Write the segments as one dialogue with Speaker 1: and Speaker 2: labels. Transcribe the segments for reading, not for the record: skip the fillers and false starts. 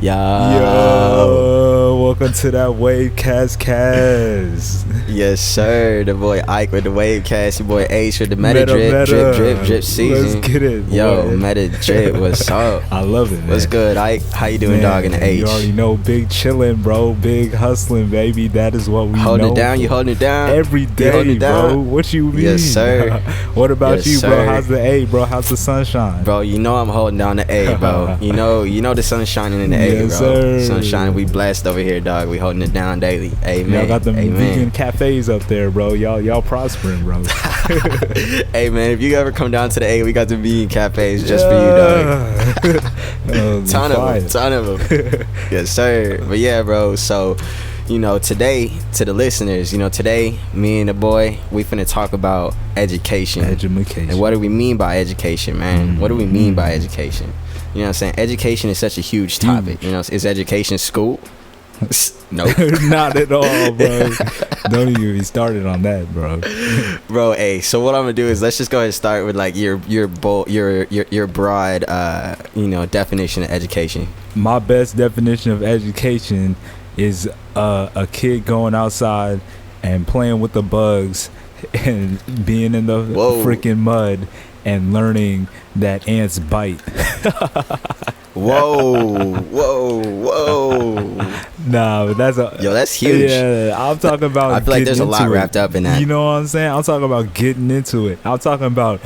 Speaker 1: Yo, welcome to that WaveCast.
Speaker 2: Yes, sir. The boy Ike with the WaveCast. Your boy Ace with the Meta Drip season.
Speaker 1: Let's get it, boy.
Speaker 2: Yo, Meta Drip, what's up?
Speaker 1: I love it, man.
Speaker 2: What's good, Ike? How you doing, dog, in the H?
Speaker 1: You already know, big chillin', bro. Big hustling, baby. That is what we
Speaker 2: holding
Speaker 1: know.
Speaker 2: It down? You holding it down?
Speaker 1: Every day, bro. What you mean?
Speaker 2: Yes, sir.
Speaker 1: What about
Speaker 2: yes,
Speaker 1: you,
Speaker 2: sir.
Speaker 1: bro? How's the A, bro? How's the sunshine?
Speaker 2: Bro, you know I'm holding down the A, bro. You know the sun's shining in the A,
Speaker 1: yes,
Speaker 2: bro.
Speaker 1: Sir.
Speaker 2: Sun shining. We blessed over here, dog. We holding it down daily. Amen.
Speaker 1: Y'all got them
Speaker 2: Amen.
Speaker 1: vegan cafes up there, bro. Y'all prospering, bro.
Speaker 2: Hey, man, if you ever come down to the A, we got the vegan cafes just for you, dog. Ton of them. Yes, sir. But yeah, bro. So, today, to the listeners, today, me and the boy, we finna talk about education. And what do we mean by education, man? What do we mean by education? You know what I'm saying? Education is such a huge topic. Is education school? Nope.
Speaker 1: Not at all, bro. Don't even be started on that, bro.
Speaker 2: Bro, hey, so what I'm gonna do is let's just go ahead and start with like your broad definition of education.
Speaker 1: My best definition of education is a kid going outside and playing with the bugs and being in the freaking mud and learning that ants bite.
Speaker 2: Whoa.
Speaker 1: Nah, but
Speaker 2: that's huge.
Speaker 1: Yeah, I'm talking about.
Speaker 2: I feel like there's a lot wrapped up in that.
Speaker 1: You know what I'm saying? I'm talking about getting into it. I'm talking about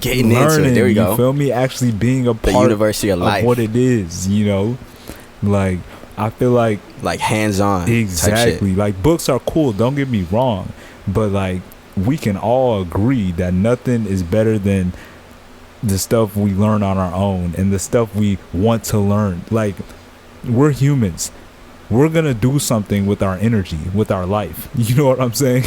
Speaker 2: getting
Speaker 1: learning,
Speaker 2: into it. There we go.
Speaker 1: You feel me? Actually being a part
Speaker 2: the university of life.
Speaker 1: What it is, like I feel like
Speaker 2: hands-on.
Speaker 1: Exactly. Like books are cool. Don't get me wrong, but like we can all agree that nothing is better than the stuff we learn on our own and the stuff we want to learn. Like, we're humans. We're gonna do something with our energy, with our life. You know what I'm saying?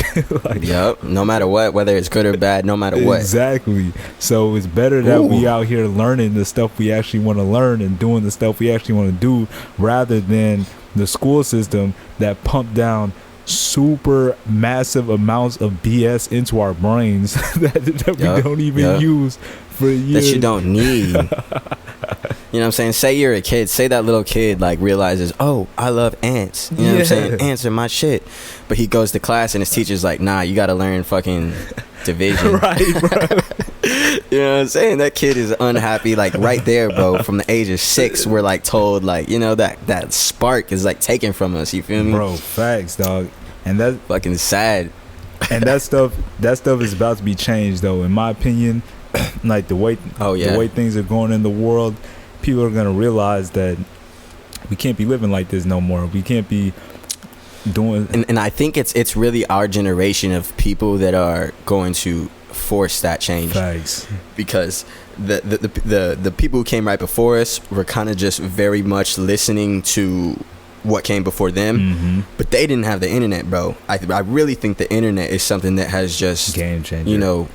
Speaker 2: Yep. No matter what, whether it's good or bad, no matter what.
Speaker 1: Exactly. So it's better that we out here learning the stuff we actually want to learn and doing the stuff we actually want to do, rather than the school system that pump down super massive amounts of BS into our brains that we don't even use for years.
Speaker 2: That you don't need. You know what I'm saying? Say you're a kid. Say that little kid like realizes, oh, I love ants. You know what I'm saying? Ants are my shit. But he goes to class and his teacher's like, nah, you got to learn fucking division.
Speaker 1: Right, bro.
Speaker 2: You know what I'm saying? That kid is unhappy. Like right there, bro. From the age of 6, we're like told like, that spark is like taken from us. You feel me?
Speaker 1: Bro, facts, dog. And that's
Speaker 2: fucking sad.
Speaker 1: And that stuff is about to be changed though, in my opinion. Like the way things are going in the world, people are gonna realize that we can't be living like this no more. We can't be doing.
Speaker 2: And I think it's really our generation of people that are going to force that change.
Speaker 1: Facts.
Speaker 2: Because the people who came right before us were kind of just very much listening to what came before them, but they didn't have the internet, bro. I really think the internet is something that has just
Speaker 1: game changer.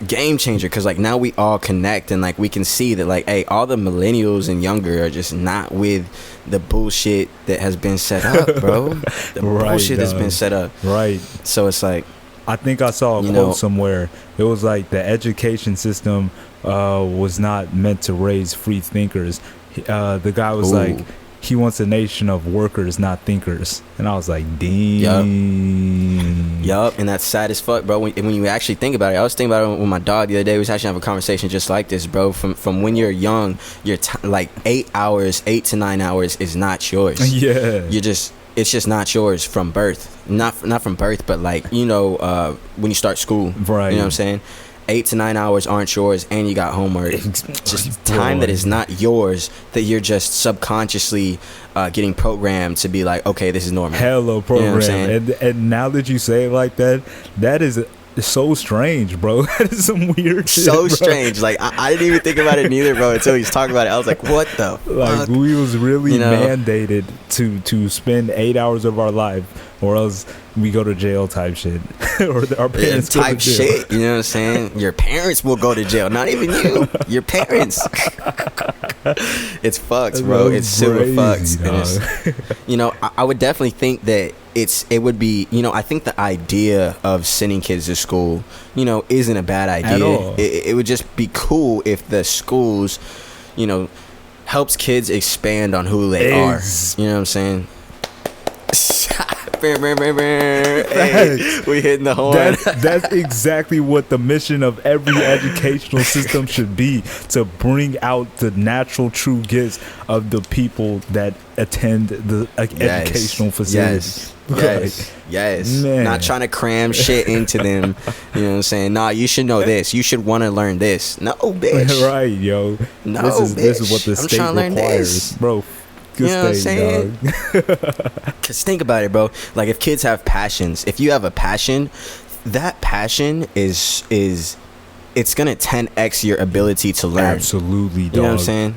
Speaker 2: Game changer, because like now we all connect and like we can see that like, hey, all the millennials and younger are just not with the bullshit that has been set up, bro. The bullshit that's been set up,
Speaker 1: right?
Speaker 2: So it's like,
Speaker 1: I think I saw a quote somewhere. It was like the education system was not meant to raise free thinkers. The guy was like, he wants a nation of workers, not thinkers. And I was like, damn.
Speaker 2: Yup. And that's sad as fuck, bro. When you actually think about it, I was thinking about it with my dog the other day. We was actually having a conversation just like this, bro. From when you're young, you're like 8 to 9 hours is not yours.
Speaker 1: Yeah.
Speaker 2: It's just not yours from birth. Not from birth, but like, when you start school.
Speaker 1: Right.
Speaker 2: You know what I'm saying? 8 to 9 hours aren't yours, and you got homework. Just time that is not yours, that you're just subconsciously getting programmed to be like, okay, this is normal.
Speaker 1: Hello, program.
Speaker 2: You know
Speaker 1: and now that you say it like that, that is so strange, bro. That is some weird shit,
Speaker 2: so strange. Like I didn't even think about it neither, bro, until he's talking about it. I was like, what the
Speaker 1: like
Speaker 2: fuck?
Speaker 1: We was really mandated to spend 8 hours of our life, or else we go to jail type shit. Or our parents
Speaker 2: type shit. You know what I'm saying? Your parents will go to jail, not even you. Your parents. It's fucked, bro. It's super fucked. I would definitely think that it would be, I think the idea of sending kids to school, isn't a bad idea.
Speaker 1: At all.
Speaker 2: It would just be cool if the schools, helps kids expand on who they are. You know what I'm saying? Hey, we hitting the horn.
Speaker 1: That's exactly what the mission of every educational system should be, to bring out the natural true gifts of the people that attend the educational facility.
Speaker 2: Yes. Man. Not trying to cram shit into them. You know what I'm saying? Nah, you should know this. You should want to learn this. No, bitch.
Speaker 1: Right, yo.
Speaker 2: No,
Speaker 1: this is what the state requires, bro.
Speaker 2: You know what I'm saying? Because think about it, bro. Like, if kids have passions, if you have a passion, that passion is it's gonna 10x your ability to learn.
Speaker 1: Absolutely, dog.
Speaker 2: You know what I'm saying?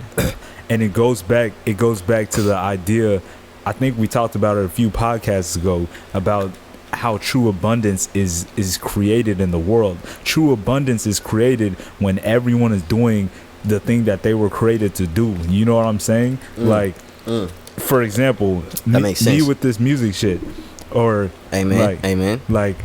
Speaker 1: And it goes back to the idea, I think we talked about it a few podcasts ago, about how true abundance is created in the world. True abundance is created when everyone is doing the thing that they were created to do. You know what I'm saying? For example, me with this music shit, or
Speaker 2: amen.
Speaker 1: Like,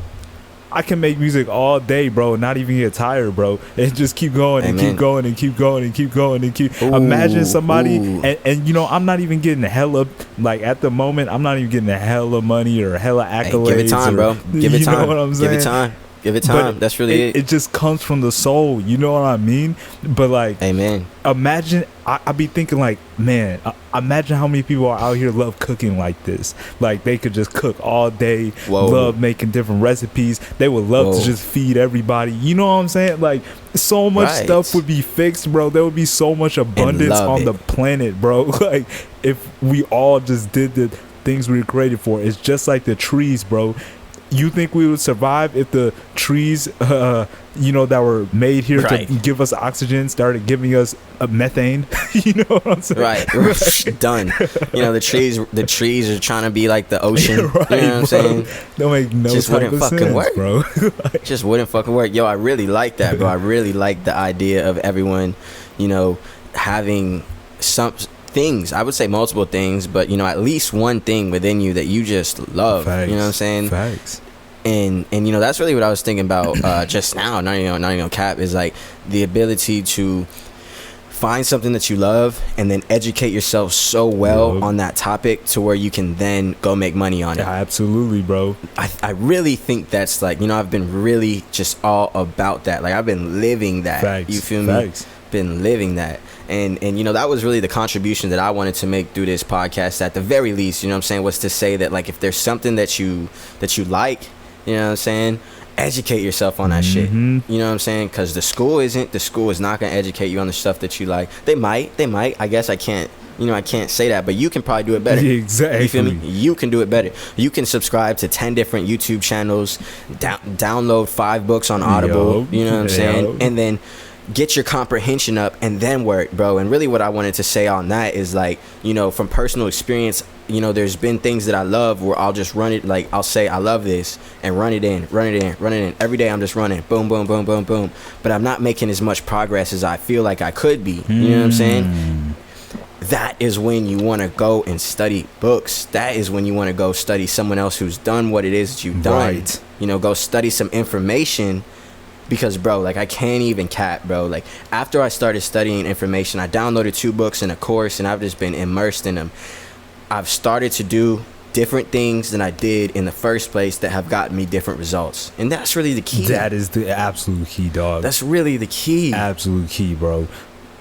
Speaker 1: I can make music all day, bro, not even get tired, bro, and just keep going and keep going and keep going and keep going and keep. Imagine somebody, and you know, I'm not even getting hella, like, at the moment, I'm not even getting a hella money or hella accolades.
Speaker 2: Hey, give it time, bro. Give it time.
Speaker 1: You know what I'm saying?
Speaker 2: Give it time. Give it time. But that's really it.
Speaker 1: It just comes from the soul. You know what I mean? But like,
Speaker 2: amen.
Speaker 1: Imagine, I be thinking like, man, imagine how many people are out here love cooking like this. Like, they could just cook all day, love making different recipes. They would love to just feed everybody. You know what I'm saying? Like, so much stuff would be fixed, bro. There would be so much abundance on the planet, bro. Like, if we all just did the things we were created for. It's just like the trees, bro. You think we would survive if the trees, you know, that were made here to give us oxygen started giving us methane? You know what I'm saying?
Speaker 2: Right. Done. You know, the trees are trying to be like the ocean. You know what I'm saying?
Speaker 1: Don't make no
Speaker 2: just
Speaker 1: type
Speaker 2: wouldn't
Speaker 1: of
Speaker 2: fucking
Speaker 1: sense,
Speaker 2: work,
Speaker 1: bro.
Speaker 2: Just wouldn't fucking work. Yo, I really like that, bro. I really like the idea of everyone, you know, having some things. I would say multiple things, but, you know, at least one thing within you that you just love.
Speaker 1: Facts.
Speaker 2: You know what I'm saying?
Speaker 1: Facts.
Speaker 2: And you know, that's really what I was thinking about just now. Not even cap, is like the ability to find something that you love and then educate yourself so well on that topic to where you can then go make money on it.
Speaker 1: Yeah, absolutely, bro.
Speaker 2: I really think that's, like, you know, I've been really just all about that. Like, I've been living that.
Speaker 1: Facts.
Speaker 2: You feel me?
Speaker 1: Facts.
Speaker 2: Been living that. And you know, that was really the contribution that I wanted to make through this podcast, at the very least. You know what I'm saying? Was to say that, like, if there's something that you like, you know what I'm saying, educate yourself on that shit. You know what I'm saying? Because the school is not going to educate you on the stuff that you like. They might. I guess I can't say that, but you can probably do it better.
Speaker 1: Exactly.
Speaker 2: You feel me? You can do it better. You can subscribe to 10 different YouTube channels, download 5 books on Audible. You know what I'm saying? And then get your comprehension up and then work, bro. And really what I wanted to say on that is, like, you know, from personal experience, you know, there's been things that I love where I'll just run it, like, I'll say I love this and run it in every day. I'm just running boom, boom, boom, boom, boom, but I'm not making as much progress as I feel like I could be. You know what I'm saying? That is when you want to go and study books. That is when you want to go study someone else who's done what it is that you've done. You know, go study some information. Because, bro, like, I can't even cap, bro. Like, after I started studying information, I downloaded 2 books and a course, and I've just been immersed in them. I've started to do different things than I did in the first place that have gotten me different results. And that's really the key.
Speaker 1: That is the absolute key, dog.
Speaker 2: That's really the key.
Speaker 1: Absolute key, bro.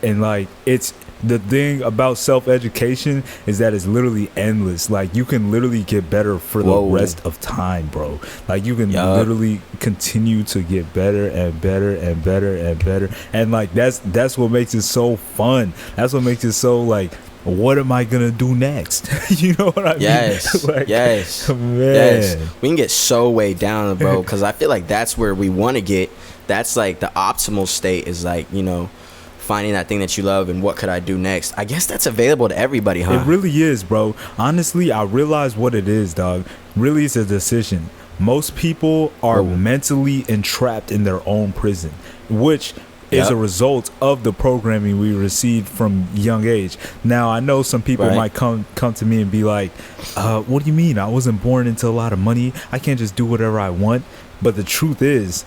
Speaker 1: And, like, it's the thing about self-education is that it's literally endless. Like, you can literally get better for the rest of time, bro. Like, you can literally continue to get better and better and better and better. And, like, that's what makes it so fun. That's what makes it so, like, what am I gonna do next? You know what I mean?
Speaker 2: Yes.
Speaker 1: Like,
Speaker 2: yes.
Speaker 1: Man.
Speaker 2: Yes. We can get so way down, bro, because I feel like that's where we want to get. That's, like, the optimal state is, like, you know, finding that thing that you love and what could I do next. I guess that's available to everybody, huh?
Speaker 1: It really is, bro. Honestly, I realize what it is, dog. Really, it's a decision. Most people are mentally entrapped in their own prison, which is a result of the programming we received from young age. Now, I know some people might come to me and be like, what do you mean? I wasn't born into a lot of money. I can't just do whatever I want. But the truth is,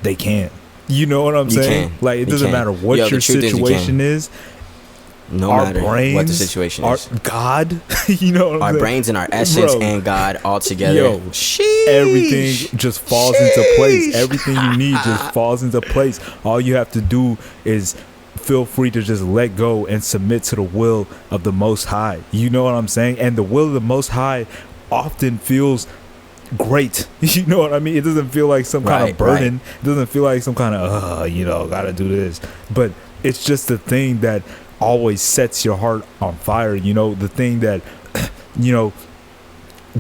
Speaker 1: they can't. You know what I'm saying? Like, it doesn't matter what your situation is.
Speaker 2: No matter what the situation is.
Speaker 1: God, you know what I'm saying?
Speaker 2: Our brains and our essence and God all together.
Speaker 1: Yo, everything just falls into place. Everything you need just falls into place. All you have to do is feel free to just let go and submit to the will of the Most High. You know what I'm saying? And the will of the Most High often feels great. You know what I mean? It doesn't feel like some kind of burden. It doesn't feel like some kind of, gotta do this. But it's just the thing that always sets your heart on fire, the thing that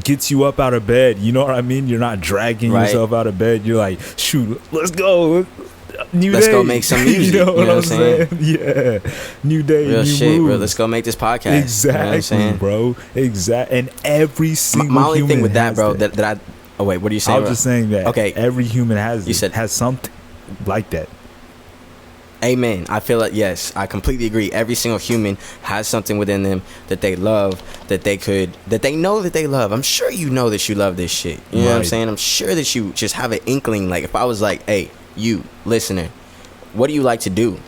Speaker 1: gets you up out of bed. You know what I mean? You're not dragging yourself out of bed. You're like, shoot, let's go. Let's go
Speaker 2: make some music.
Speaker 1: You know what I'm saying? Yeah. New day,
Speaker 2: real
Speaker 1: new
Speaker 2: shit,
Speaker 1: moves.
Speaker 2: bro. Let's go make this podcast.
Speaker 1: Exactly, you know bro. Exactly. And every single
Speaker 2: my only
Speaker 1: human
Speaker 2: thing with that, bro,
Speaker 1: that.
Speaker 2: that I. Oh wait, what are you saying?
Speaker 1: I was just saying that.
Speaker 2: Okay.
Speaker 1: Every human has something like that.
Speaker 2: Amen. I feel like, yes, I completely agree. Every single human has something within them that they love, that they know that they love. I'm sure you know that you love this shit. You know what I'm saying? I'm sure that you just have an inkling. Like if I was like, hey, you listener, what do you like to do?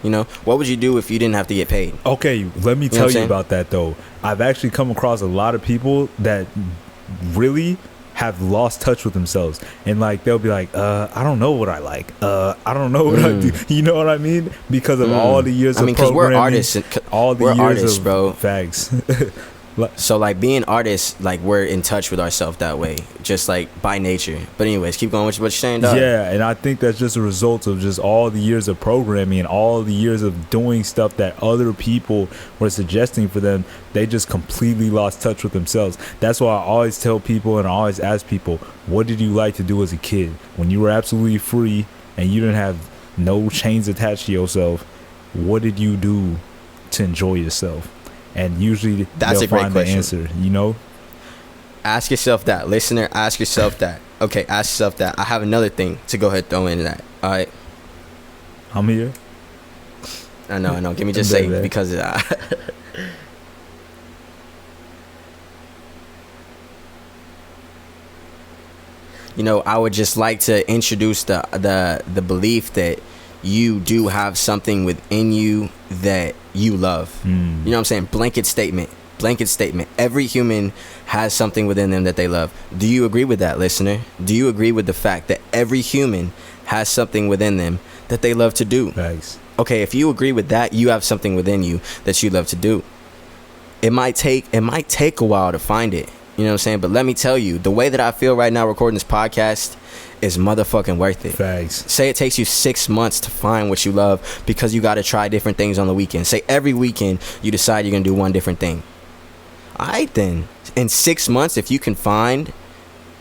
Speaker 2: What would you do if you didn't have to get paid?
Speaker 1: Okay, let me tell you about that though. I've actually come across a lot of people that really have lost touch with themselves, and like they'll be like, I don't know what I like, I don't know what I do. You know what I mean? Because of all the years of programming,
Speaker 2: we're artists, bro.
Speaker 1: Facts.
Speaker 2: So like being artists, like we're in touch with ourselves that way, just like by nature. But anyways, keep going with what you're saying, dog.
Speaker 1: Yeah, and I think that's just a result of just all the years of programming and all the years of doing stuff that other people were suggesting for them. They just completely lost touch with themselves. That's why I always tell people and I always ask people, what did you like to do as a kid when you were absolutely free and you didn't have no chains attached to yourself? What did you do to enjoy yourself? And usually
Speaker 2: that's
Speaker 1: they'll
Speaker 2: a great
Speaker 1: find
Speaker 2: question.
Speaker 1: the answer,
Speaker 2: Ask yourself that. Listener, ask yourself that. Okay, ask yourself that. I have another thing to go ahead and throw into that. All right.
Speaker 1: I'm here.
Speaker 2: I know. Give me just a second because I would just like to introduce the belief that you do have something within you that you love. You know what I'm saying? Blanket statement. Every human has something within them that they love. Do you agree with that, listener? Do you agree with the fact that every human has something within them that they love to do?
Speaker 1: Thanks.
Speaker 2: Okay, if you agree with that, you have something within you that you love to do. It might take a while to find it. You know what I'm saying? But let me tell you, the way that I feel right now recording this podcast is motherfucking worth it.
Speaker 1: Thanks.
Speaker 2: Say it takes you 6 months to find what you love because you got to try different things on the weekend. Say every weekend you decide you're going to do one different thing. All right, then. In 6 months, if you can find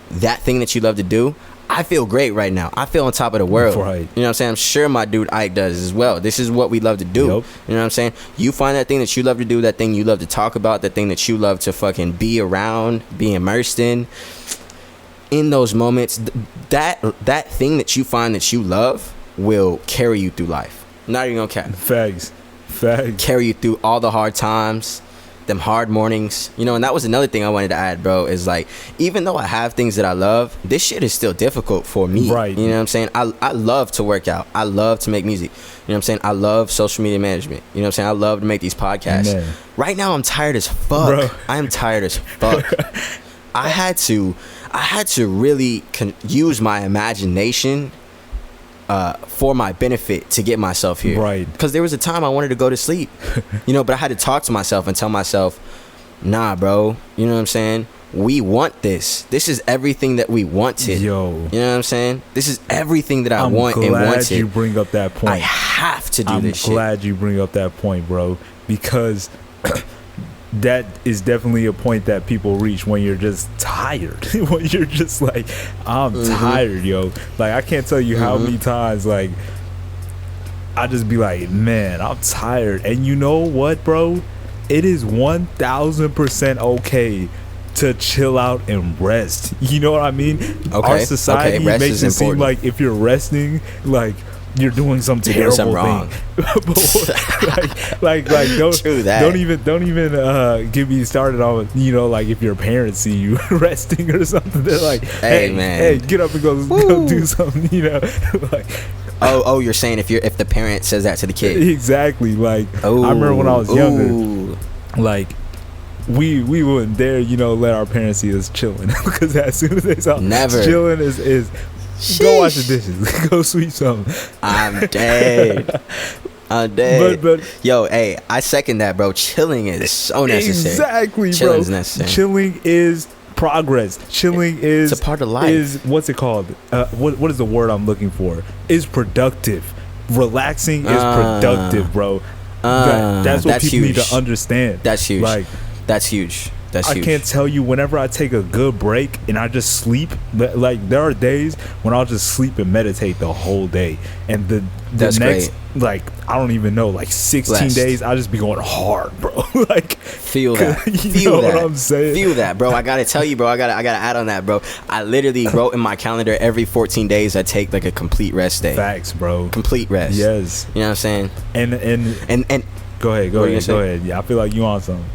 Speaker 2: that thing that you love to do, I feel great right now. I feel on top of the world.
Speaker 1: Right.
Speaker 2: You know what I'm saying? I'm sure my dude Ike does as well. This is what we love to do. Yep. You know what I'm saying? You find that thing that you love to do, that thing you love to talk about, that thing that you love to fucking be around, be immersed in those moments, that thing that you find that you love will carry you through life. Not even gonna cap.
Speaker 1: Facts.
Speaker 2: Carry you through all the hard times, them hard mornings, and that was another thing I wanted to add, bro, is like, even though I have things that I love, this shit is still difficult for me.
Speaker 1: Right.
Speaker 2: You know what I'm saying? I love to work out. I love to make music. You know what I'm saying? I love social media management. You know what I'm saying? I love to make these podcasts.
Speaker 1: Man.
Speaker 2: Right now I'm tired as fuck.
Speaker 1: Bro.
Speaker 2: I am tired as fuck. I had to really use my imagination for my benefit to get myself here.
Speaker 1: Right.
Speaker 2: Because there was a time I wanted to go to sleep, but I had to talk to myself and tell myself, nah, bro, you know what I'm saying? We want this. This is everything that we wanted.
Speaker 1: Yo.
Speaker 2: You know what I'm saying? This is everything that I want and wanted.
Speaker 1: I'm glad you bring up that point.
Speaker 2: I have to do this shit.
Speaker 1: I'm glad you bring up that point, bro, because that is definitely a point that people reach when you're just tired. When you're just like, I'm tired, yo. Like, I can't tell you how many times, like, I just be like, man, I'm tired. And you know what, bro? It is 1,000% okay to chill out and rest. You know what I mean?
Speaker 2: Okay.
Speaker 1: Our society makes it seem like if you're resting, like, you're doing some terrible thing.
Speaker 2: wrong.
Speaker 1: like don't
Speaker 2: True that.
Speaker 1: don't even get me started on, you know, like if your parents see you resting or something, they're like, hey man, hey, get up and go do something, you know. Like,
Speaker 2: oh, you're saying if the parent says that to the kid.
Speaker 1: Exactly. Like, I remember when I was younger, like we wouldn't dare, you know, let our parents see us chilling, because as soon as they saw chilling is go wash the dishes, go sweep something. I'm
Speaker 2: dead. But yo, hey, I second that, bro. Chilling is so necessary.
Speaker 1: Exactly,
Speaker 2: Chilling
Speaker 1: bro.
Speaker 2: is necessary.
Speaker 1: Chilling is progress. Chilling is
Speaker 2: it's a part of life.
Speaker 1: Is what's it called? What is the word I'm looking for? Is productive. Relaxing is productive, bro. That's what people need to understand.
Speaker 2: That's huge.
Speaker 1: Like,
Speaker 2: that's huge. That's huge.
Speaker 1: I can't tell you, whenever I take a good break and I just sleep, like there are days when I'll just sleep and meditate the whole day, and the
Speaker 2: that's
Speaker 1: next
Speaker 2: great.
Speaker 1: Like, I don't even know, like 16 days I just be going hard, bro. Like,
Speaker 2: feel that.
Speaker 1: Feel that. What I'm saying?
Speaker 2: Feel that, bro. I gotta tell you, bro. I gotta add on that, bro. I literally wrote in my calendar every 14 days I take like a complete rest day.
Speaker 1: Facts, bro.
Speaker 2: Complete rest.
Speaker 1: Yes.
Speaker 2: You know what I'm saying?
Speaker 1: And go ahead. Yeah, I feel like you on something.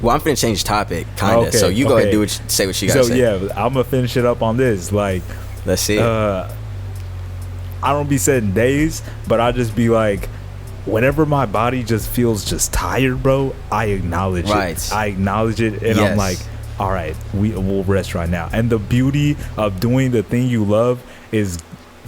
Speaker 2: Well, I'm finna change the topic, kinda. So you go ahead and say what you gotta say.
Speaker 1: So yeah, I'm gonna finish it up on this. Like,
Speaker 2: let's see.
Speaker 1: I don't be setting days, but I just be like, whenever my body just feels just tired, bro, I acknowledge it. I acknowledge it, and I'm like, all right, we'll rest right now. And the beauty of doing the thing you love is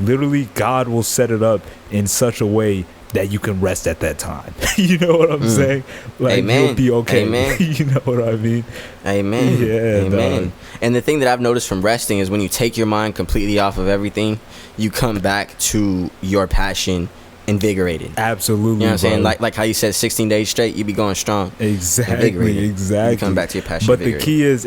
Speaker 1: literally God will set it up in such a way that you can rest at that time. You know what I'm saying? Like,
Speaker 2: amen.
Speaker 1: You'll be okay.
Speaker 2: Amen.
Speaker 1: You know what I mean?
Speaker 2: Amen.
Speaker 1: Yeah.
Speaker 2: Amen.
Speaker 1: Dog.
Speaker 2: And the thing that I've noticed from resting is when you take your mind completely off of everything, you come back to your passion invigorated.
Speaker 1: Absolutely.
Speaker 2: You know what I'm saying? Like how you said 16 days straight, you be going strong.
Speaker 1: Exactly.
Speaker 2: You come back to your passion.
Speaker 1: But the key is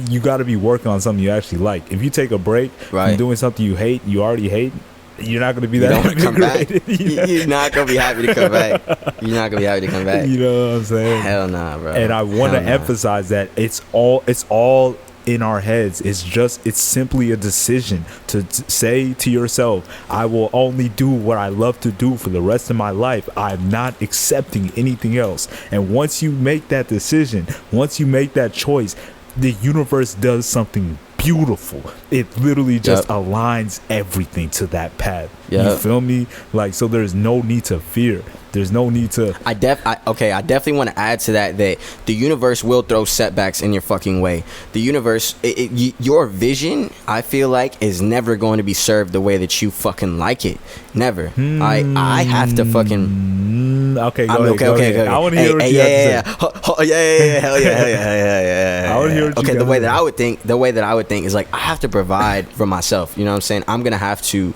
Speaker 1: you got to be working on something you actually like. If you take a break from doing something you already hate, you're not going to be that invigorated.
Speaker 2: You're not going to be happy to come back. You're not going to be happy to come back.
Speaker 1: You know what I'm saying?
Speaker 2: Hell nah, bro.
Speaker 1: And I want to emphasize that it's all in our heads. It's simply a decision to say to yourself, I will only do what I love to do for the rest of my life. I'm not accepting anything else. And once you make that decision, once you make that choice, the universe does something beautiful. It literally just aligns everything to that path. You feel me? Like, so there's no need to fear. There's no need to. I
Speaker 2: definitely want to add to that the universe will throw setbacks in your fucking way. The universe, your vision, I feel like, is never going to be served the way that you fucking like it. Never. I have to fucking.
Speaker 1: Okay, go ahead. I want to hear what you have to
Speaker 2: say. Hell yeah.
Speaker 1: I want to hear what you
Speaker 2: Okay, the way that I would think is like, I have to provide for myself. You know what I'm saying? I'm gonna have to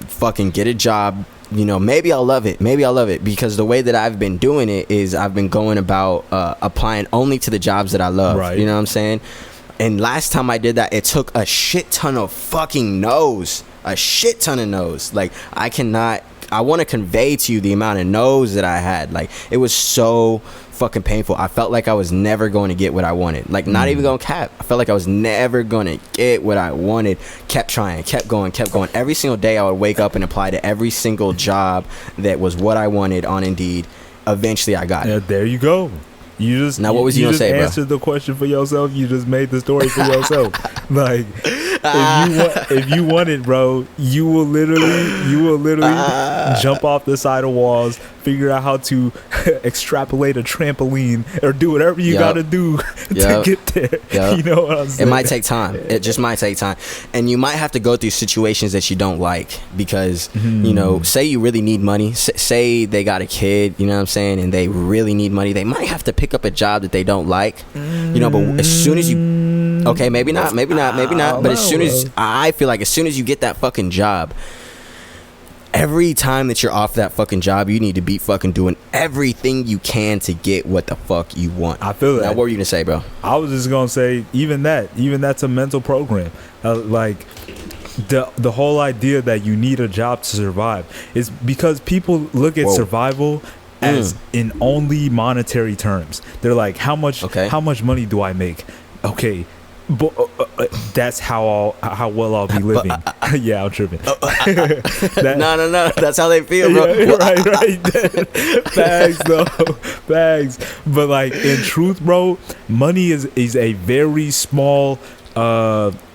Speaker 2: fucking get a job. You know, maybe I'll love it because the way that I've been doing it is I've been going about applying only to the jobs that I love. Right. You know what I'm saying? And last time I did that, it took a shit ton of fucking no's. Like, I want to convey to you the amount of no's that I had. Like, it was so fucking painful. I felt like I was never going to get what I wanted. Like, not even going to cap. I felt like I was never going to get what I wanted. Kept trying, kept going. Every single day I would wake up and apply to every single job that was what I wanted on Indeed. Eventually I got it.
Speaker 1: There you go.
Speaker 2: Now what was you gonna say, bro?
Speaker 1: You just answered the question for yourself. You just made the story for yourself. Like, if you want it, bro, you will literally jump off the side of walls, figure out how to extrapolate a trampoline, or do whatever you gotta do to get there. You know what I'm saying?
Speaker 2: It might take time. It just might take time, and you might have to go through situations that you don't like because you know, say you really need money. Say they got a kid, you know what I'm saying, and they really need money. They might have to pick up a job that they don't like, you know. But as soon as you, maybe not. But as soon as I feel like as soon as you get that fucking job, every time that you're off that fucking job, you need to be fucking doing everything you can to get what the fuck you want.
Speaker 1: I feel that.
Speaker 2: Now, what were you gonna say, bro?
Speaker 1: I was just gonna say, even that's a mental program. Like, the whole idea that you need a job to survive is because people look at survival as in only monetary terms. They're like, how much money do I make? Okay, That's how well I'll be living. Yeah, I'm tripping.
Speaker 2: No. That's how they feel, bro.
Speaker 1: Yeah, right. Facts, though. Facts. But like in truth, bro, money is a very small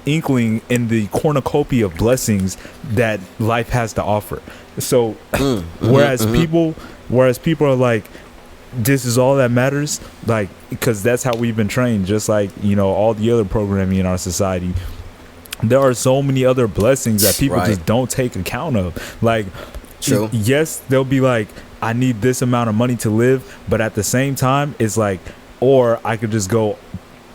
Speaker 1: inkling in the cornucopia of blessings that life has to offer. So whereas people are like, this is all that matters, like, because that's how we've been trained, just like, you know, all the other programming in our society. There are so many other blessings that people just don't take account of. Like,
Speaker 2: true.
Speaker 1: Yes, they'll be like, I need this amount of money to live, but at the same time, it's like, or I could just go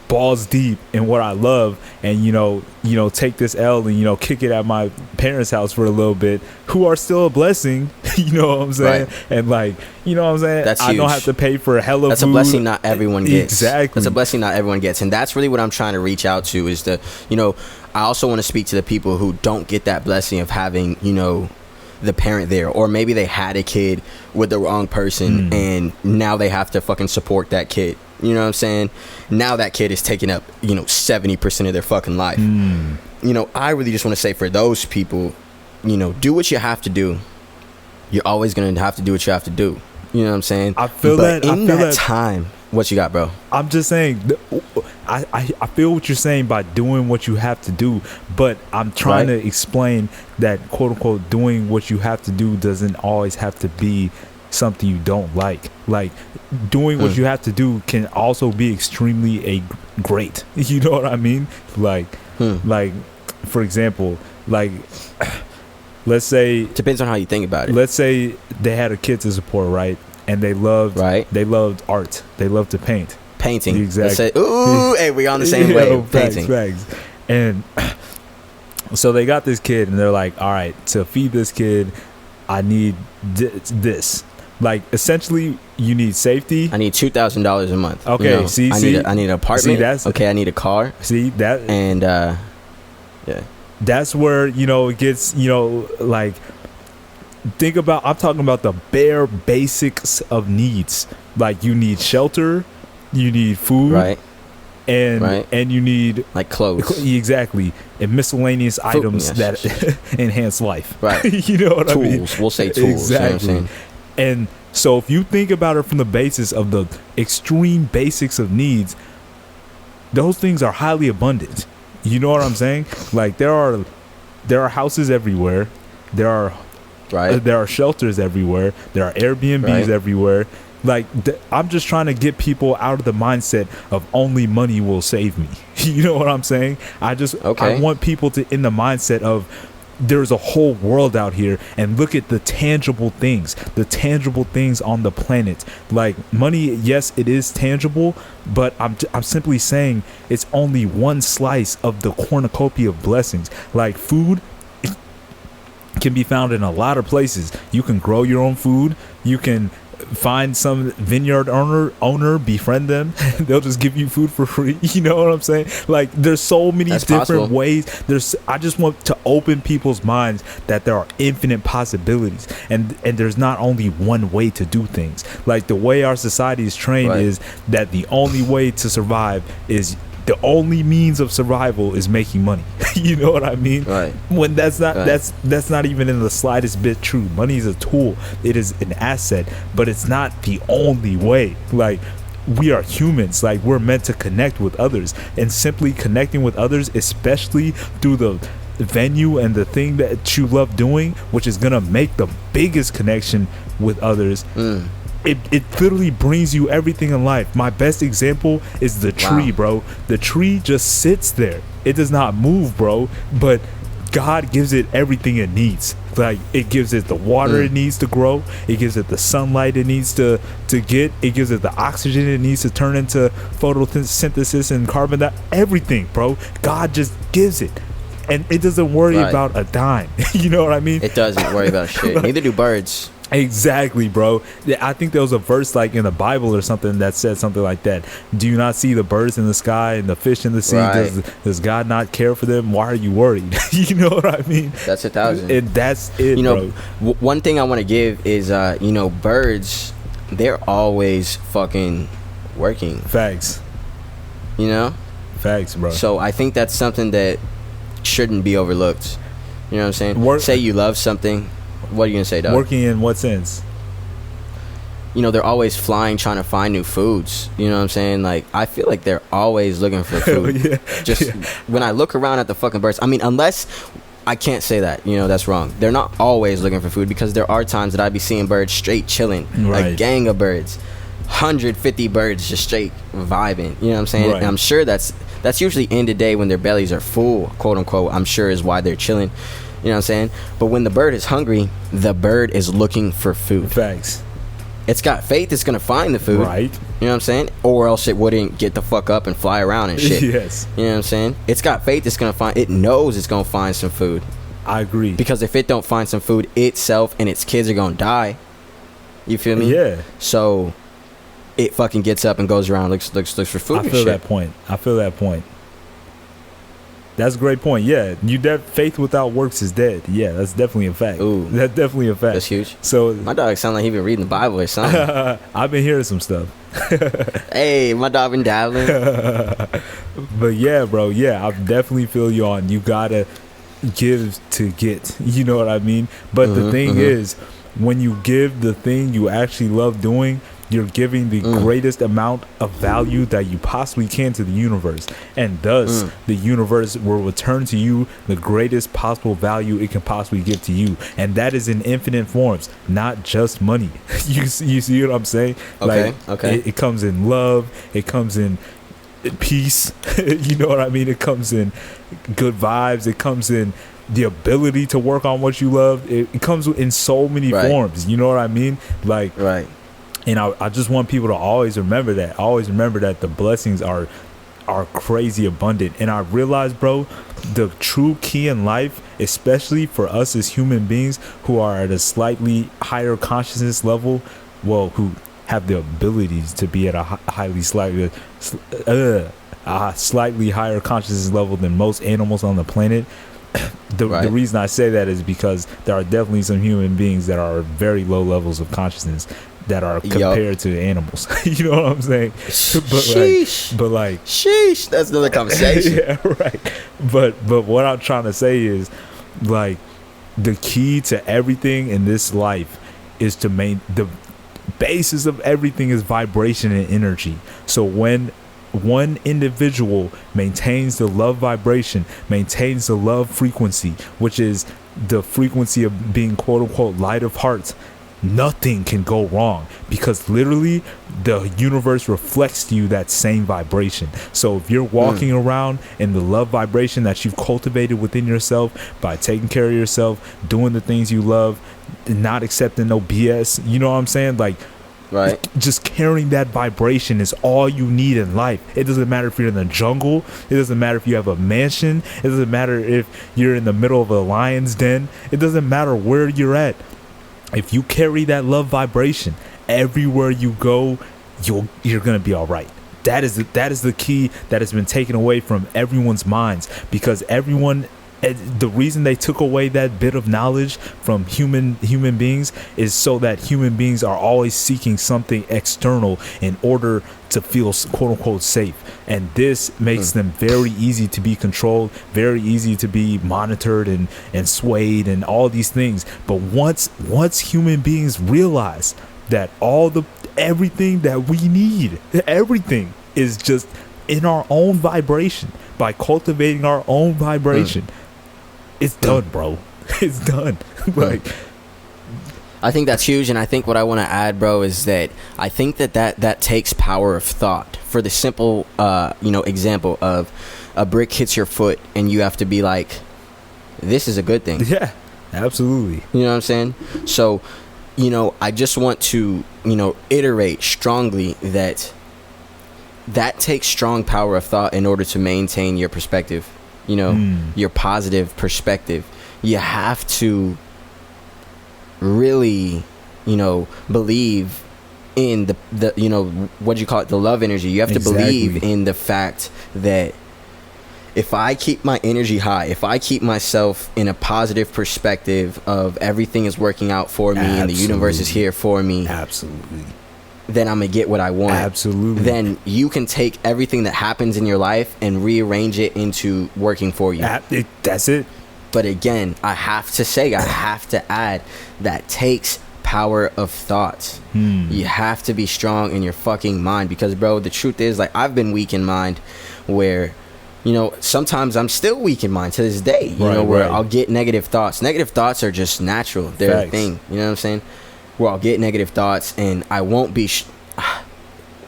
Speaker 1: balls deep in what I love and, you know, take this L and, you know, kick it at my parents' house for a little bit, who are still a blessing, you know what I'm saying? Right. And like, you know what I'm saying?
Speaker 2: That's
Speaker 1: I
Speaker 2: huge.
Speaker 1: don't have to pay for hella
Speaker 2: That's
Speaker 1: food.
Speaker 2: a blessing not everyone gets.
Speaker 1: Exactly.
Speaker 2: That's a blessing not everyone gets. And that's really what I'm trying to reach out to is you know, I also want to speak to the people who don't get that blessing of having, you know, the parent there, or maybe they had a kid with the wrong person and now they have to fucking support that kid. You know what I'm saying? Now that kid is taking up, you know, 70% of their fucking life. You know, I really just want to say for those people, you know, do what you have to do. You're always going to have to do what you have to do. You know what I'm saying?
Speaker 1: I feel
Speaker 2: but
Speaker 1: that.
Speaker 2: in that time, what you got, bro?
Speaker 1: I'm just saying, I feel what you're saying by doing what you have to do, but I'm trying to explain that, quote unquote, doing what you have to do doesn't always have to be something you don't like. Like, doing what you have to do can also be extremely great. You know what I mean? Like, for example, like, let's say,
Speaker 2: depends on how you think about it.
Speaker 1: Let's say they had a kid to support, right? And they loved art. They loved to paint.
Speaker 2: Painting.
Speaker 1: Exactly.
Speaker 2: Let's say, ooh, hey, we on the same wave. Painting.
Speaker 1: Facts. And so they got this kid, and they're like, all right, to feed this kid, I need this. Like, essentially, you need safety.
Speaker 2: I need $2,000 a month.
Speaker 1: Okay,
Speaker 2: you know? I need an apartment.
Speaker 1: See,
Speaker 2: I need a car.
Speaker 1: See that?
Speaker 2: And yeah,
Speaker 1: that's where, you know, it gets, you know, like, I'm talking about the bare basics of needs. Like, you need shelter, you need food,
Speaker 2: right,
Speaker 1: and you need
Speaker 2: like clothes,
Speaker 1: exactly, and miscellaneous items that enhance life.
Speaker 2: Right.
Speaker 1: You know what
Speaker 2: tools.
Speaker 1: I mean?
Speaker 2: We'll say tools.
Speaker 1: Exactly.
Speaker 2: You know what I'm saying?
Speaker 1: And so if you think about it from the basis of the extreme basics of needs, those things are highly abundant. You know what I'm saying? Like, there are houses everywhere. There are shelters everywhere. There are Airbnbs everywhere. Like, I'm just trying to get people out of the mindset of only money will save me. You know what I'm saying? I want people to in the mindset of, there's a whole world out here, and look at the tangible things on the planet. Like, money, yes, it is tangible, but I'm simply saying it's only one slice of the cornucopia of blessings. Like, food can be found in a lot of places. You can grow your own food. You can find some vineyard owner, befriend them. They'll just give you food for free. You know what I'm saying? Like, there's so many different ways. I just want to open people's minds that there are infinite possibilities, and there's not only one way to do things. Like, the way our society is trained is that the only way to survive is, the only means of survival is making money. You know what I mean?
Speaker 2: Right.
Speaker 1: When that's not even in the slightest bit true. Money is a tool. It is an asset, but it's not the only way. Like, we are humans. Like, we're meant to connect with others, and simply connecting with others, especially through the venue and the thing that you love doing, which is gonna make the biggest connection with others. It literally brings you everything in life. My best example is the tree, bro. The tree just sits there. It does not move, bro. But God gives it everything it needs. Like, it gives it the water it needs to grow. It gives it the sunlight it needs to get. It gives it the oxygen it needs to turn into photosynthesis and carbon dioxide. Everything, bro. God just gives it. And it doesn't worry about a dime. You know what I mean?
Speaker 2: It doesn't worry about shit. Neither do birds.
Speaker 1: Exactly, bro. I think there was a verse, like, in the Bible or something that said something like that. Do you not see the birds in the sky and the fish in the sea? Does God not care for them? Why are you worried? You know what I mean?
Speaker 2: That's 1,000.
Speaker 1: That's it,
Speaker 2: you know,
Speaker 1: bro.
Speaker 2: One thing I want to give is, you know, birds, they're always fucking working.
Speaker 1: Facts.
Speaker 2: You know?
Speaker 1: Facts, bro.
Speaker 2: So I think that's something that shouldn't be overlooked. You know what I'm saying? Say you love something. What are you gonna say, dog?
Speaker 1: Working in what sense?
Speaker 2: You know, they're always flying, trying to find new foods. You know what I'm saying? Like, I feel like they're always looking for food. When I look around at the fucking birds, I mean, unless I can't say that, you know, that's wrong. They're not always looking for food, because there are times that I be seeing birds straight chilling, a gang of birds, 150 birds just straight vibing. You know what I'm saying? And I'm sure that's usually in the day when their bellies are full, quote unquote. I'm sure is why they're chilling. You know what I'm saying? But when the bird is hungry, the bird is looking for food.
Speaker 1: Facts.
Speaker 2: It's got faith it's gonna find the food.
Speaker 1: Right.
Speaker 2: You know what I'm saying? Or else it wouldn't get the fuck up and fly around and shit.
Speaker 1: Yes.
Speaker 2: You know what I'm saying? It's got faith it's gonna find. It knows it's gonna find some food.
Speaker 1: I agree.
Speaker 2: Because if it don't find some food, itself and its kids are gonna die. You feel me?
Speaker 1: Yeah.
Speaker 2: So it fucking gets up and goes around, looks for food.
Speaker 1: I feel that point. That's a great point. Yeah, faith without works is dead. Yeah, that's definitely a fact.
Speaker 2: Ooh,
Speaker 1: that's definitely a fact.
Speaker 2: That's huge.
Speaker 1: So
Speaker 2: my dog sound like he been reading the Bible or something.
Speaker 1: I've been hearing some stuff.
Speaker 2: Hey, my dog been dabbling.
Speaker 1: But yeah, bro. Yeah, I definitely feel you on. You gotta give to get. You know what I mean? But the thing is, when you give the thing you actually love doing, you're giving the greatest amount of value that you possibly can to the universe, and thus the universe will return to you the greatest possible value it can possibly give to you, and that is in infinite forms, not just money. You see what I'm saying?
Speaker 2: Okay.
Speaker 1: It comes in love, it comes in peace. You know what I mean? It comes in good vibes, it comes in the ability to work on what you love. It comes in so many forms. You know what I mean? Like,
Speaker 2: right.
Speaker 1: And I just want people to always remember that. Always remember that the blessings are crazy abundant. And I realize, bro, the true key in life, especially for us as human beings who are at a slightly higher consciousness level, well, who have the abilities to be at a slightly higher consciousness level than most animals on the planet. The reason I say that is because there are definitely some human beings that are very low levels of consciousness that are compared to animals. You know what I'm saying?
Speaker 2: Sheesh.
Speaker 1: But like
Speaker 2: sheesh, that's another conversation.
Speaker 1: Yeah, right. But what I'm trying to say is, like, the key to everything in this life is to the basis of everything is vibration and energy. So when one individual maintains the love vibration, maintains the love frequency, which is the frequency of being quote unquote light of heart, nothing can go wrong, because literally the universe reflects to you that same vibration. So if you're walking around in the love vibration that you've cultivated within yourself by taking care of yourself, doing the things you love, not accepting no BS, you know what I'm saying? Like,
Speaker 2: right.
Speaker 1: Just carrying that vibration is all you need in life. It doesn't matter if you're in the jungle. It doesn't matter if you have a mansion. It doesn't matter if you're in the middle of a lion's den. It doesn't matter where you're at. If you carry that love vibration everywhere you go, you're gonna be all right. That is the key that has been taken away from everyone's minds, because the reason they took away that bit of knowledge from human beings is so that human beings are always seeking something external in order to feel quote unquote safe, and this makes them very easy to be controlled, very easy to be monitored and swayed and all these things. But once human beings realize that everything that we need, everything is just in our own vibration, by cultivating our own vibration, it's done, bro. It's done. Like,
Speaker 2: I think that's huge, and I think what I want to add, bro, is that I think that takes power of thought. For the simple, example of a brick hits your foot, and you have to be like, "This is a good thing."
Speaker 1: Yeah, absolutely.
Speaker 2: You know what I'm saying? So, I just want to, iterate strongly that takes strong power of thought in order to maintain your perspective. Your positive perspective. You have to really, believe in the what do you call it? The love energy. You have to believe in the fact that if I keep my energy high, if I keep myself in a positive perspective of everything is working out for me and the universe is here for me.
Speaker 1: Absolutely.
Speaker 2: then I'm gonna get what I want.
Speaker 1: Absolutely.
Speaker 2: Then you can take everything that happens in your life and rearrange it into working for you.
Speaker 1: That's it.
Speaker 2: But again, I have to add, that takes power of thought. You have to be strong in your fucking mind, because bro, the truth is, like, I've been weak in mind where, you know, sometimes I'm still weak in mind to this day, you know, where I'll get negative thoughts. Negative thoughts are just natural. They're a thing, you know what I'm saying? Where I'll get negative thoughts and I won't be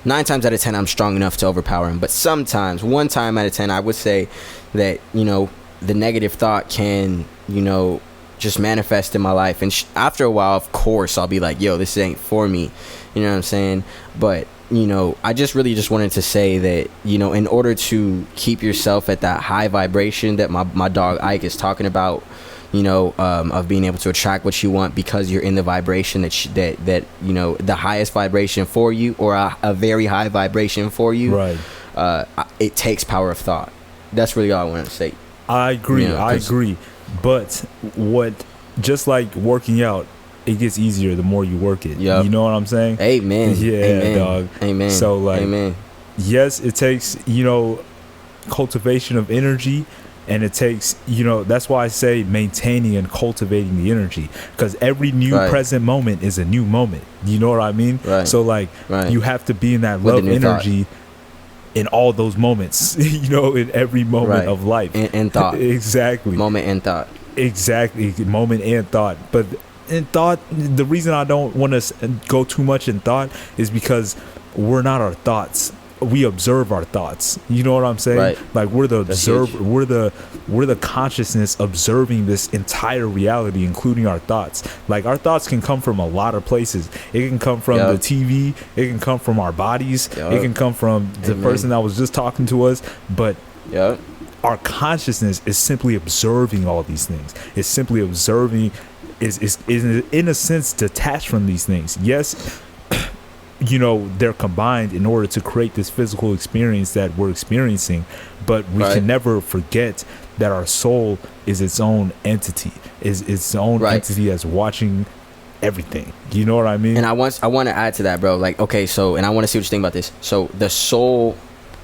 Speaker 2: 9 times out of 10 I'm strong enough to overpower them, but sometimes 1 time out of 10 I would say that, you know, the negative thought can, you know, just manifest in my life, and after a while, of course, I'll be like, yo, this ain't for me, you know what I'm saying? But, you know, I just wanted to say that, you know, in order to keep yourself at that high vibration that my dog Ike is talking about, you know, of being able to attract what you want, because you're in the vibration that you know, the highest vibration for you, or a very high vibration for you,
Speaker 1: right?
Speaker 2: It takes power of thought. That's really all I wanted to say.
Speaker 1: I agree. You know, I agree. But just like working out, it gets easier the more you work it. Yep. You know what I'm saying?
Speaker 2: Amen.
Speaker 1: Yeah,
Speaker 2: Amen.
Speaker 1: dog.
Speaker 2: Amen.
Speaker 1: So, like,
Speaker 2: Amen.
Speaker 1: Yes, it takes, you know, cultivation of energy, and it takes, you know, that's why I say maintaining and cultivating the energy, because every new present moment is a new moment. You know what I mean? Right. So, like, you have to be in that love energy in all those moments, you know, in every moment of life.
Speaker 2: And thought.
Speaker 1: Exactly.
Speaker 2: Moment and thought.
Speaker 1: Exactly. Moment and thought. But in thought, the reason I don't want to go too much in thought is because we're not our thoughts. We observe our thoughts. You know what I'm saying? Right. Like, we're the observer. We're the consciousness observing this entire reality, including our thoughts. Like, our thoughts can come from a lot of places. It can come from the TV. It can come from our bodies. It can come from the person that was just talking to us. But our consciousness is simply observing all these things. It's simply observing. Is in a sense detached from these things. Yes. You know, they're combined in order to create this physical experience that we're experiencing, but we can never forget that our soul is its own entity, is its own entity as watching everything. You know what I mean?
Speaker 2: And I want to add to that, bro. Like, okay, so, and I want to see what you think about this. So the soul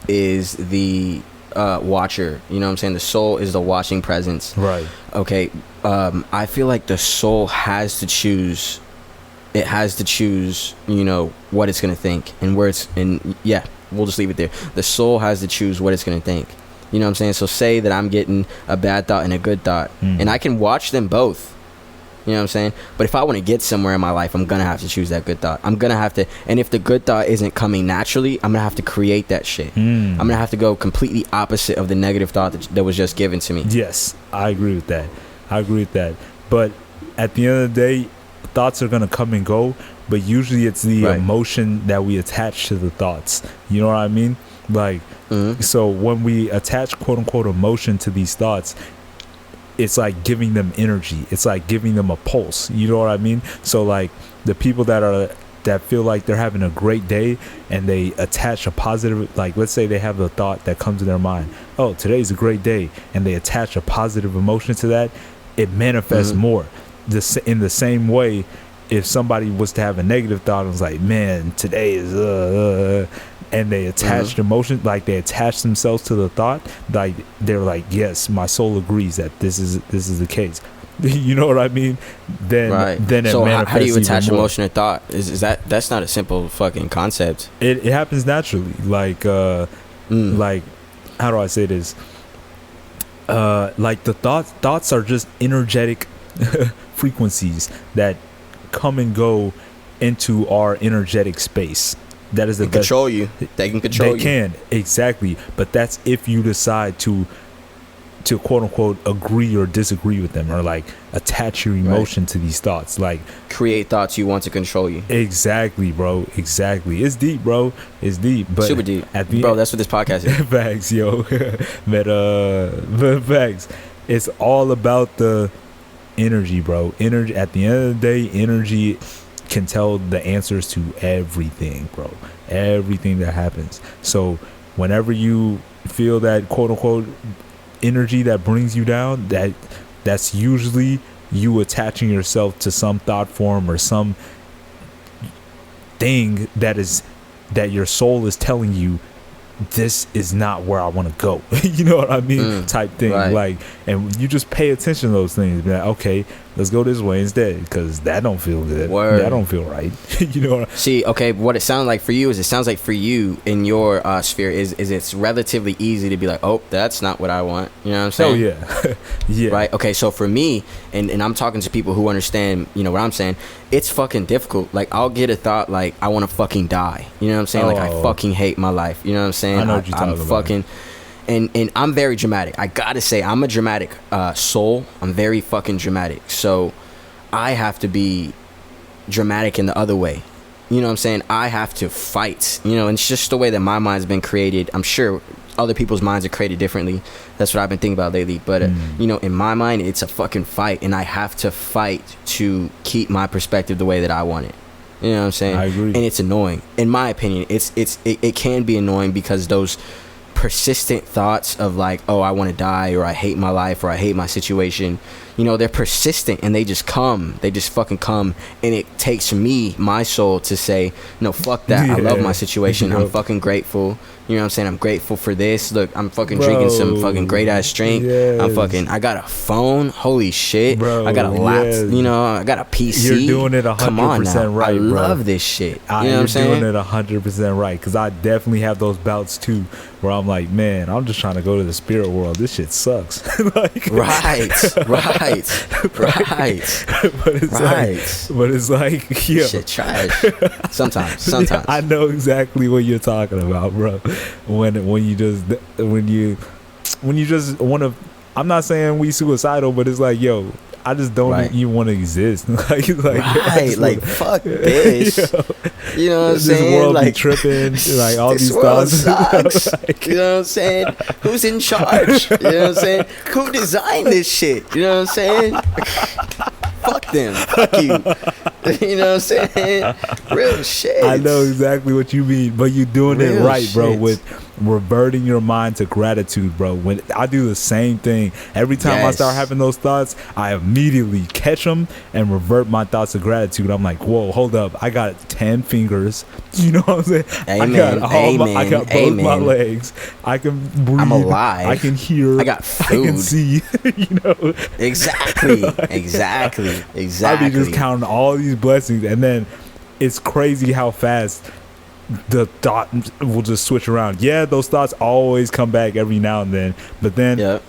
Speaker 2: is the watcher. You know what I'm saying? The soul is the watching presence. Right. Okay. I feel like the soul has to choose. It has to choose, you know, what it's going to think and where it's, and yeah, we'll just leave it there. The soul has to choose what it's going to think. You know what I'm saying? So say that I'm getting a bad thought and a good thought, and I can watch them both. You know what I'm saying? But if I want to get somewhere in my life, I'm going to have to choose that good thought. I'm going to have to, and if the good thought isn't coming naturally, I'm going to have to create that shit. I'm going to have to go completely opposite of the negative thought that was just given to me.
Speaker 1: Yes, I agree with that. But at the end of the day, thoughts are going to come and go, but usually it's the emotion that we attach to the thoughts. You know what I mean? Like, so when we attach quote unquote emotion to these thoughts, it's like giving them energy. It's like giving them a pulse. You know what I mean? So, like, the people that feel like they're having a great day and they attach a positive, like, let's say they have a thought that comes to their mind, oh, today's a great day, and they attach a positive emotion to that, it manifests more. In the same way, if somebody was to have a negative thought and was like, man, today is and they attached emotion, like they attach themselves to the thought, like they're like, yes, my soul agrees that this is the case. You know what I mean? Then it
Speaker 2: so
Speaker 1: manifests.
Speaker 2: How do you attach emotion to thought? Is that's not a simple fucking concept?
Speaker 1: It happens naturally. Like like, how do I say this? Like, the thoughts are just energetic frequencies that come and go into our energetic space. That is the best.
Speaker 2: Control you. They can control you.
Speaker 1: They can, exactly. But that's if you decide to quote unquote agree or disagree with them, or like attach your emotion to these thoughts, like
Speaker 2: create thoughts you want to control you.
Speaker 1: Exactly, bro. Exactly. It's deep, bro. It's deep, but
Speaker 2: super deep. Bro, that's what this podcast is.
Speaker 1: Facts, yo. Facts. It's all about the energy, bro. Energy. At the end of the day, energy can tell the answers to everything, bro. Everything that happens. So whenever you feel that quote unquote energy that brings you down, that's usually you attaching yourself to some thought form or some thing that your soul is telling you, this is not where I want to go. You know what I mean? Type thing.
Speaker 2: Right.
Speaker 1: Like, and you just pay attention to those things. Be like, okay, let's go this way instead, because that don't feel good.
Speaker 2: Word.
Speaker 1: That don't feel right. You know what
Speaker 2: See, okay, what it sounds like for you is, it sounds like for you in your sphere is it's relatively easy to be like, oh, that's not what I want. You know what I'm saying?
Speaker 1: Oh, yeah. Yeah.
Speaker 2: Right? Okay, so for me, and I'm talking to people who understand, you know, what I'm saying, it's fucking difficult. Like, I'll get a thought like, I want to fucking die. You know what I'm saying? Like, I fucking hate my life. You know what I'm saying?
Speaker 1: I know what you're talking about.
Speaker 2: And I'm very dramatic. I gotta say, I'm a dramatic soul. I'm very fucking dramatic. So I have to be dramatic in the other way. You know what I'm saying? I have to fight. You know, and it's just the way that my mind's been created. I'm sure other people's minds are created differently. That's what I've been thinking about lately. But, you know, in my mind, it's a fucking fight. And I have to fight to keep my perspective the way that I want it. You know what I'm saying?
Speaker 1: I agree.
Speaker 2: And it's annoying. In my opinion, it can be annoying because those persistent thoughts of like, oh, I want to die, or I hate my life, or I hate my situation, you know, they're persistent, and they just fucking come, and it takes me, my soul, to say, no, fuck that. Yeah. I love my situation. I'm fucking grateful. You know what I'm saying? I'm grateful for this. Look, I'm fucking drinking some fucking great ass drink. Yes. I got a phone. Holy shit. Bro, I got a laptop. You know, I got a PC.
Speaker 1: You're doing it 100% right,
Speaker 2: I
Speaker 1: bro.
Speaker 2: love this shit. You know what I'm
Speaker 1: saying? You're doing it 100% right, because I definitely have those bouts too, where I'm like, man, I'm just trying to go to the spirit world. This shit sucks. Like,
Speaker 2: right. But
Speaker 1: it's like, yeah,
Speaker 2: shit trash. Sometimes.
Speaker 1: I know exactly what you're talking about, bro. When you just want to, I'm not saying we suicidal, but it's like, yo, I just don't even want to exist. like
Speaker 2: fuck this. You know what I'm saying?
Speaker 1: This world
Speaker 2: like,
Speaker 1: be tripping, like all
Speaker 2: this
Speaker 1: these
Speaker 2: world
Speaker 1: thoughts.
Speaker 2: Sucks. You know what I'm saying? Who's in charge? You know what I'm saying? Who designed this shit? You know what I'm saying? Fuck them. Fuck you. You know what I'm saying? Real shit.
Speaker 1: I know exactly what you mean, but you're doing it right, bro, with reverting your mind to gratitude, bro. When I do the same thing, every time I start having those thoughts, I immediately catch them and revert my thoughts to gratitude. I'm like, whoa, hold up. I got 10 fingers. You know what I'm saying?
Speaker 2: Amen.
Speaker 1: I got both my legs. I can breathe.
Speaker 2: I'm alive.
Speaker 1: I can hear.
Speaker 2: I got food.
Speaker 1: I can see. You know?
Speaker 2: Exactly.
Speaker 1: I be just counting all these blessings, and then it's crazy how fast the thought will just switch around. Yeah, those thoughts always come back every now and then, but then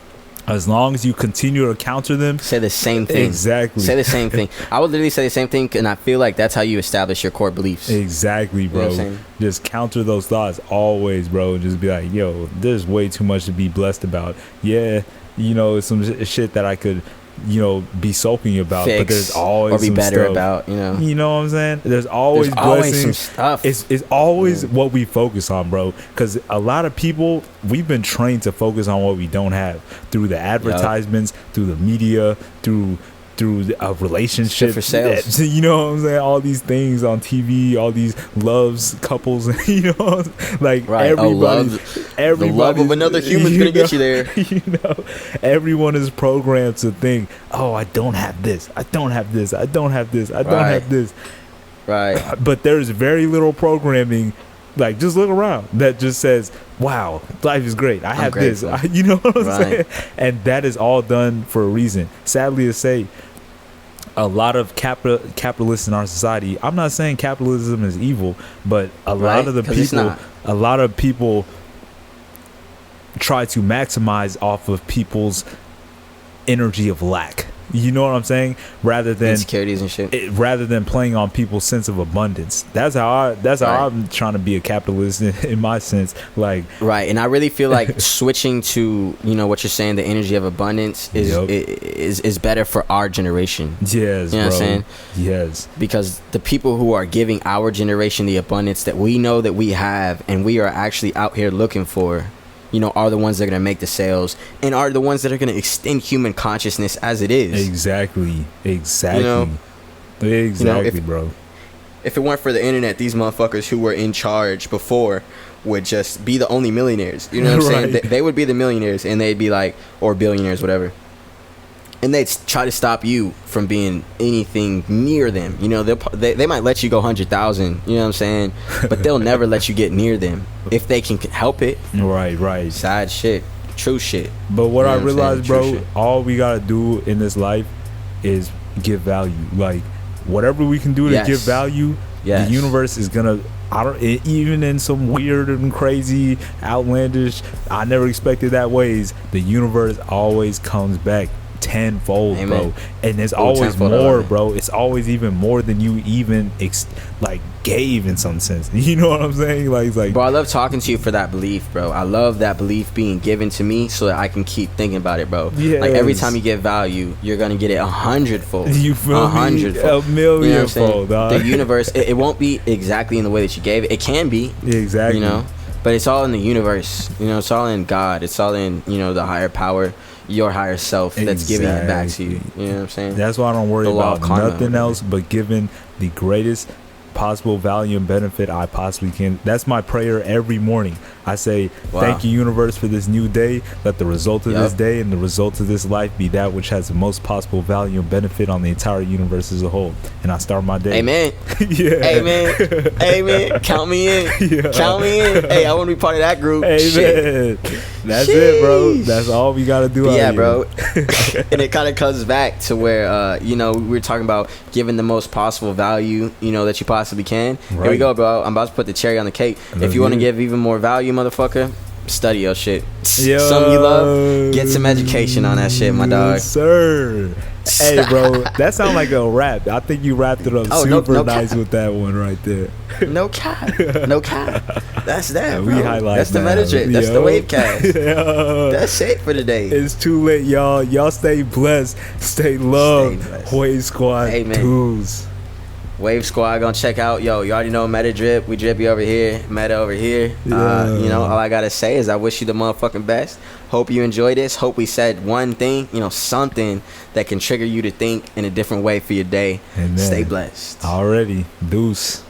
Speaker 1: as long as you continue to counter them,
Speaker 2: say the same thing.
Speaker 1: Exactly.
Speaker 2: Say the same thing. I would literally say the same thing, and I feel like that's how you establish your core beliefs.
Speaker 1: Exactly, bro. You know just counter those thoughts always, bro. Just be like, yo, there's way too much to be blessed about. Yeah, you know, it's some shit that I could, you know, be sulking about,
Speaker 2: fix,
Speaker 1: but there's always
Speaker 2: or be
Speaker 1: some
Speaker 2: better
Speaker 1: stuff.
Speaker 2: About, you know
Speaker 1: what I'm saying? There's always blessings.
Speaker 2: Some stuff.
Speaker 1: It's always what we focus on, bro, because a lot of people, we've been trained to focus on what we don't have through the advertisements, through the media, through a relationship,
Speaker 2: shit for sales.
Speaker 1: You know what I'm saying? All these things on TV, all these loves, couples, you know, like everybody,
Speaker 2: the love of another human's gonna get you there.
Speaker 1: You know, everyone is programmed to think, oh, I don't have this, I don't have this, I don't have this, I don't have this.
Speaker 2: Right.
Speaker 1: But there's very little programming. Like, just look around that just says, wow, life is great. I have this. You know what I'm saying? And that is all done for a reason. Sadly to say, a lot of capitalists in our society, I'm not saying capitalism is evil, but a lot of people try to maximize off of people's energy of lack. You know what I'm saying? Rather than
Speaker 2: insecurities and shit.
Speaker 1: Rather than playing on people's sense of abundance. That's how I'm trying to be a capitalist in my sense. Like,
Speaker 2: right. And I really feel like switching to, you know, what you're saying, the energy of abundance is better for our generation.
Speaker 1: Yes,
Speaker 2: you know what I'm saying?
Speaker 1: Yes.
Speaker 2: Because the people who are giving our generation the abundance that we know that we have and we are actually out here looking for, you know, are the ones that are going to make the sales and are the ones that are going to extend human consciousness as it is.
Speaker 1: Exactly.
Speaker 2: You know?
Speaker 1: Exactly, bro.
Speaker 2: If it weren't for the internet, these motherfuckers who were in charge before would just be the only millionaires. You know what I'm saying? They would be the millionaires, and they'd be like, or billionaires, whatever. and they try to stop you from being anything near them. You know, they might let you go 100,000. You know what I'm saying? But they'll never let you get near them if they can help it.
Speaker 1: Right.
Speaker 2: Sad shit, true shit.
Speaker 1: But what I realized, bro, all we gotta do in this life is give value. Like, whatever we can do to give value, the universe is gonna. Even in some weird and crazy, outlandish, I never expected that ways, the universe always comes back tenfold. Amen. Bro, and it's always more, bro. It's always even more than you even gave in some sense. You know what I'm saying? Like,
Speaker 2: bro, I love talking to you for that belief, bro. I love that belief being given to me so that I can keep thinking about it, bro. Yes. Like, every time you give value, you're gonna get it 100-fold.
Speaker 1: You feel me? 100-fold. A millionfold, dog.
Speaker 2: The universe, it won't be exactly in the way that you gave it. It can be.
Speaker 1: Exactly.
Speaker 2: You know? But it's all in the universe. You know, it's all in God. It's all in, you know, the higher power, your higher self that's giving it back to you. You know what I'm saying?
Speaker 1: That's why I don't worry about nothing else but giving the greatest possible value and benefit I possibly can. That's my prayer every morning. I say, thank you, universe, for this new day. Let the result of this day and the result of this life be that which has the most possible value and benefit on the entire universe as a whole. And I start my day.
Speaker 2: Amen. Amen. Count me in. Count me in. Hey, I want to be part of that group.
Speaker 1: Amen. Shit. That's it, bro. That's all we got to do.
Speaker 2: Yeah, bro. And it kind of comes back to where, you know, we were talking about giving the most possible value, you know, that you possibly can. Right. Here we go, bro. I'm about to put the cherry on the cake. If you want to give even more value, motherfucker, study your shit. Something you love, get some education on that shit, my dog.
Speaker 1: Yes, sir. Hey, bro, that sounds like a rap. I think you wrapped it up super nice with that one right there.
Speaker 2: No cap. That's that, bro.
Speaker 1: We highlight
Speaker 2: that's the MetaDrip. That's the WaveCast. That's it for today.
Speaker 1: It's too late, y'all. Y'all stay blessed. Stay loved. Wave Squad. Dudes.
Speaker 2: Wave Squad gonna check out. Yo, you already know MetaDrip. We drippy over here. Meta over here. You know, all I gotta say is I wish you the motherfucking best. Hope you enjoy this. Hope we said one thing, you know, something that can trigger you to think in a different way for your day. Stay blessed.
Speaker 1: Already. Deuce.